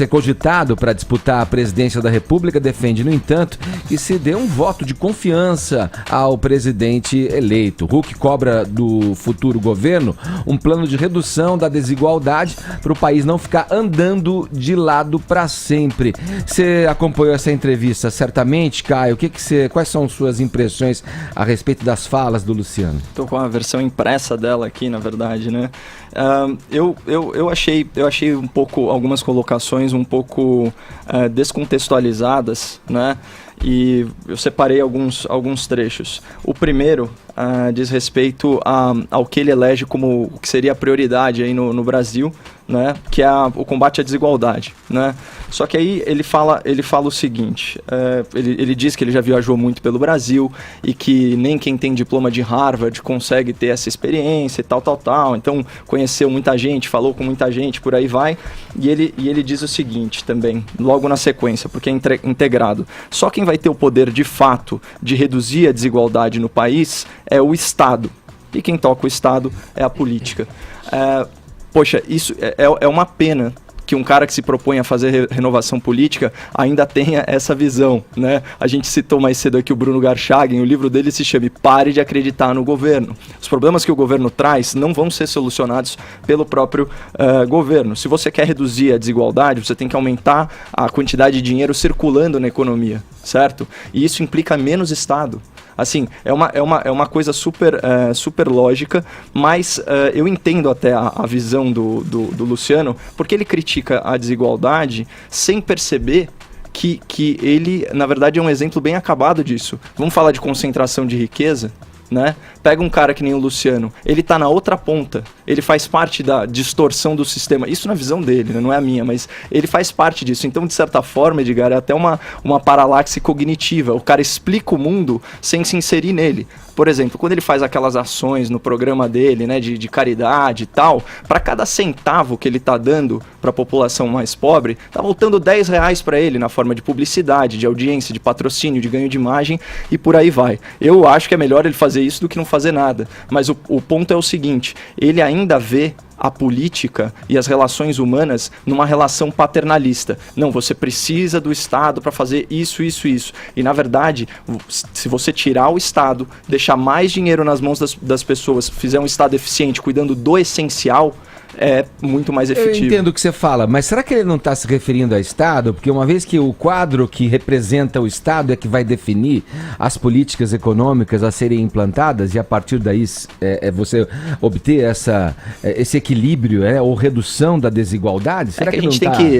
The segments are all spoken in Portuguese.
ser cogitado para disputar a presidência da República, defende, no entanto, que se dê um voto de confiança ao presidente eleito. Huck cobra do futuro governo um plano de redução da desigualdade para o país não ficar andando de lado para sempre. Você acompanhou essa entrevista certamente, Caio. Quais são suas impressões a respeito das falas do Luciano? Estou com a versão impressa dela aqui, na verdade, né? Eu achei um pouco, algumas colocações um pouco descontextualizadas, né? E eu separei alguns trechos. O primeiro diz respeito ao que ele elege como o que seria a prioridade aí no Brasil, né? Que é o combate à desigualdade, né? Só que aí ele fala o seguinte, ele diz que ele já viajou muito pelo Brasil e que nem quem tem diploma de Harvard consegue ter essa experiência e tal, então conheceu muita gente, falou com muita gente, por aí vai, e ele diz o seguinte também, logo na sequência, porque é integrado, só quem vai ter o poder de fato de reduzir a desigualdade no país é o Estado, e quem toca o Estado é a política. Poxa, isso é uma pena que um cara que se propõe a fazer renovação política ainda tenha essa visão, né? A gente citou mais cedo aqui o Bruno Garchagen, o livro dele se chama Pare de Acreditar no Governo. Os problemas que o governo traz não vão ser solucionados pelo próprio governo. Se você quer reduzir a desigualdade, você tem que aumentar a quantidade de dinheiro circulando na economia, certo? E isso implica menos Estado. Assim, é uma coisa super lógica, mas eu entendo até a visão do Luciano, porque ele critica a desigualdade sem perceber que ele, na verdade, é um exemplo bem acabado disso. Vamos falar de concentração de riqueza? Né? Pega um cara que nem o Luciano, ele tá na outra ponta, ele faz parte da distorção do sistema, isso na visão dele, né? Não é a minha, mas ele faz parte disso, então de certa forma, Edgar, é até uma paralaxe cognitiva, o cara explica o mundo sem se inserir nele. Por exemplo, quando ele faz aquelas ações no programa dele, né, de caridade e tal, para cada centavo que ele tá dando para a população mais pobre, tá voltando R$10 para ele na forma de publicidade, de audiência, de patrocínio, de ganho de imagem e por aí vai. Eu acho que é melhor ele fazer isso do que não fazer nada, mas o ponto é o seguinte, ele ainda vê a política e as relações humanas numa relação paternalista. Não, você precisa do Estado para fazer isso. E, na verdade, se você tirar o Estado, deixar mais dinheiro nas mãos das pessoas, fizer um Estado eficiente, cuidando do essencial, é muito mais efetivo. Eu entendo o que você fala, mas será que ele não está se referindo a Estado? Porque uma vez que o quadro que representa o Estado é que vai definir as políticas econômicas a serem implantadas e a partir daí você obter esse equilíbrio ou redução da desigualdade? Será que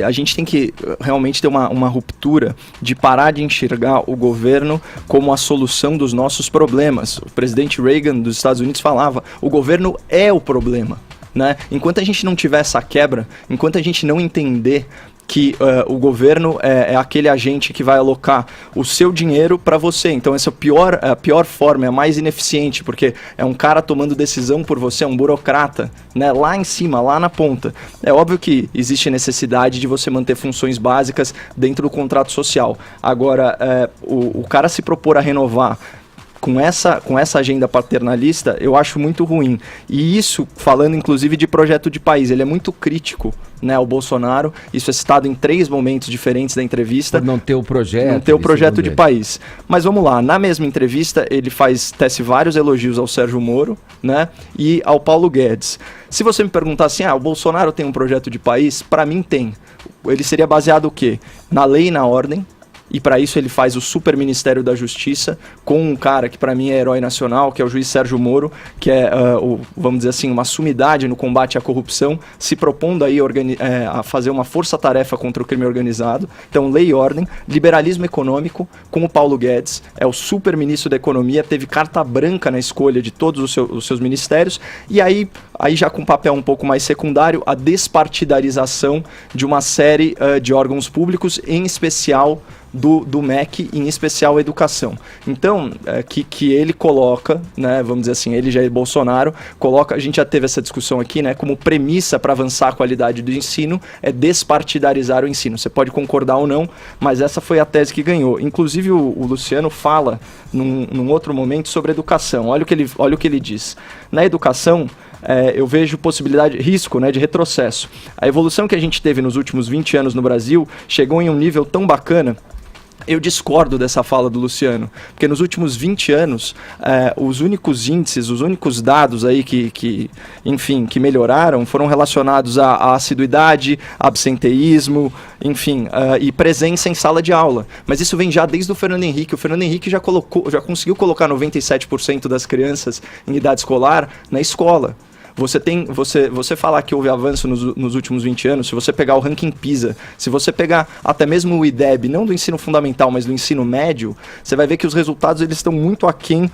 a gente tem que realmente ter uma ruptura de parar de enxergar o governo como a solução dos nossos problemas. O presidente Reagan dos Estados Unidos falava, o governo é o problema. Né? Enquanto a gente não tiver essa quebra, enquanto a gente não entender que o governo é aquele agente que vai alocar o seu dinheiro para você, então essa é a pior forma, é a mais ineficiente, porque é um cara tomando decisão por você, é um burocrata, né? Lá em cima, lá na ponta. É óbvio que existe necessidade de você manter funções básicas dentro do contrato social. Agora, o cara se propor a renovar com essa agenda paternalista, eu acho muito ruim. E isso, falando inclusive de projeto de país, ele é muito crítico, né, ao Bolsonaro. Isso é citado em 3 momentos diferentes da entrevista. Por não ter o projeto. Não ter o projeto de país. Mas vamos lá, na mesma entrevista, ele tece vários elogios ao Sérgio Moro, né, e ao Paulo Guedes. Se você me perguntar assim, o Bolsonaro tem um projeto de país? Para mim tem. Ele seria baseado o quê? Na lei e na ordem. E para isso ele faz o Super Ministério da Justiça com um cara que para mim é herói nacional, que é o juiz Sérgio Moro, que é, vamos dizer assim, uma sumidade no combate à corrupção, se propondo aí a fazer uma força-tarefa contra o crime organizado. Então, lei e ordem, liberalismo econômico com o Paulo Guedes, é o super ministro da Economia, teve carta branca na escolha de todos os seus ministérios, e aí já com um papel um pouco mais secundário, a despartidarização de uma série de órgãos públicos, em especial do MEC, em especial a educação. Então, que ele coloca, né, vamos dizer assim, ele Jair Bolsonaro, coloca, a gente já teve essa discussão aqui, né, como premissa para avançar a qualidade do ensino, é despartidarizar o ensino. Você pode concordar ou não, mas essa foi a tese que ganhou. Inclusive, o Luciano fala, num outro momento, sobre educação. Olha o que ele diz. Na educação, eu vejo risco, né, de retrocesso. A evolução que a gente teve nos últimos 20 anos no Brasil chegou em um nível tão bacana. Eu discordo dessa fala do Luciano, porque nos últimos 20 anos, os únicos índices, os únicos dados aí que melhoraram foram relacionados à assiduidade, absenteísmo, enfim, e presença em sala de aula. Mas isso vem já desde o Fernando Henrique. O Fernando Henrique já conseguiu colocar 97% das crianças em idade escolar na escola. Você falar que houve avanço nos últimos 20 anos, se você pegar o ranking PISA, se você pegar até mesmo o IDEB, não do ensino fundamental, mas do ensino médio, você vai ver que os resultados eles estão muito aquém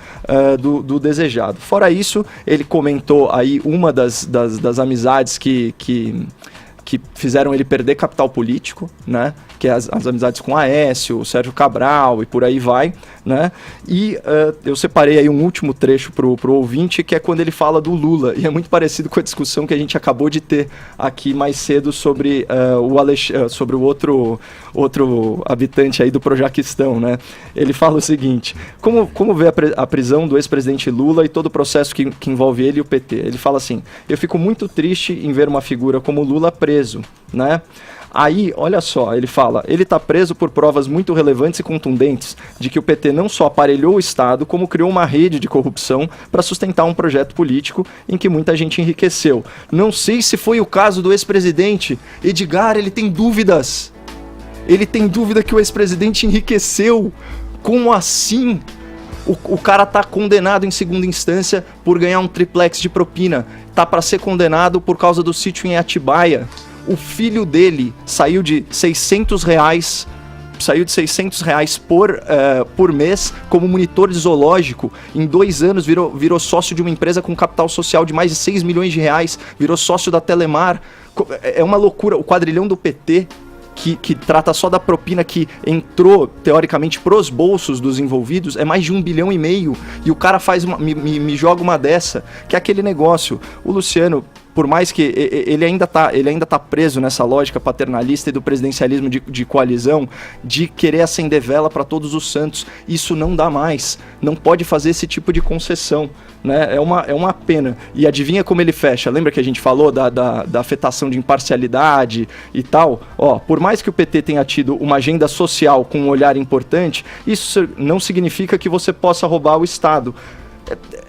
do desejado. Fora isso, ele comentou aí uma das amizades que fizeram ele perder capital político, né? Que é as amizades com Aécio, o Sérgio Cabral e por aí vai, né? E eu separei aí um último trecho pro ouvinte, que é quando ele fala do Lula, e é muito parecido com a discussão que a gente acabou de ter aqui mais cedo sobre sobre o outro habitante aí do Projaquistão, né? Ele fala o seguinte: como vê a prisão do ex-presidente Lula e todo o processo que envolve ele e o PT? Ele fala assim: eu fico muito triste em ver uma figura como Lula preso, né? Aí, olha só, ele fala, ele está preso por provas muito relevantes e contundentes de que o PT não só aparelhou o Estado, como criou uma rede de corrupção para sustentar um projeto político em que muita gente enriqueceu. Não sei se foi o caso do ex-presidente. Edgar, ele tem dúvidas. Ele tem dúvida que o ex-presidente enriqueceu. Como assim? O cara tá condenado em segunda instância por ganhar um triplex de propina. Tá para ser condenado por causa do sítio em Atibaia. O filho dele saiu de R$600 por mês como monitor de zoológico. Em 2 anos virou sócio de uma empresa com capital social de mais de R$6 milhões, virou sócio da Telemar. É uma loucura. O quadrilhão do PT, que trata só da propina que entrou, teoricamente, pros bolsos dos envolvidos, é mais de 1,5 bilhão. E o cara me joga uma dessa, que é aquele negócio. O Luciano, por mais que ele ainda tá preso nessa lógica paternalista e do presidencialismo de coalizão, de querer acender vela para todos os santos, isso não dá mais. Não pode fazer esse tipo de concessão, né? É uma pena. E adivinha como ele fecha? Lembra que a gente falou da afetação de imparcialidade e tal? Por mais que o PT tenha tido uma agenda social com um olhar importante, isso não significa que você possa roubar o Estado.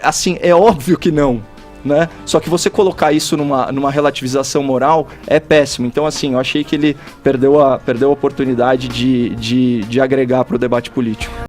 Assim, é óbvio que não. Né? Só que você colocar isso numa relativização moral é péssimo. Então, assim, eu achei que ele perdeu a oportunidade de agregar para o debate político.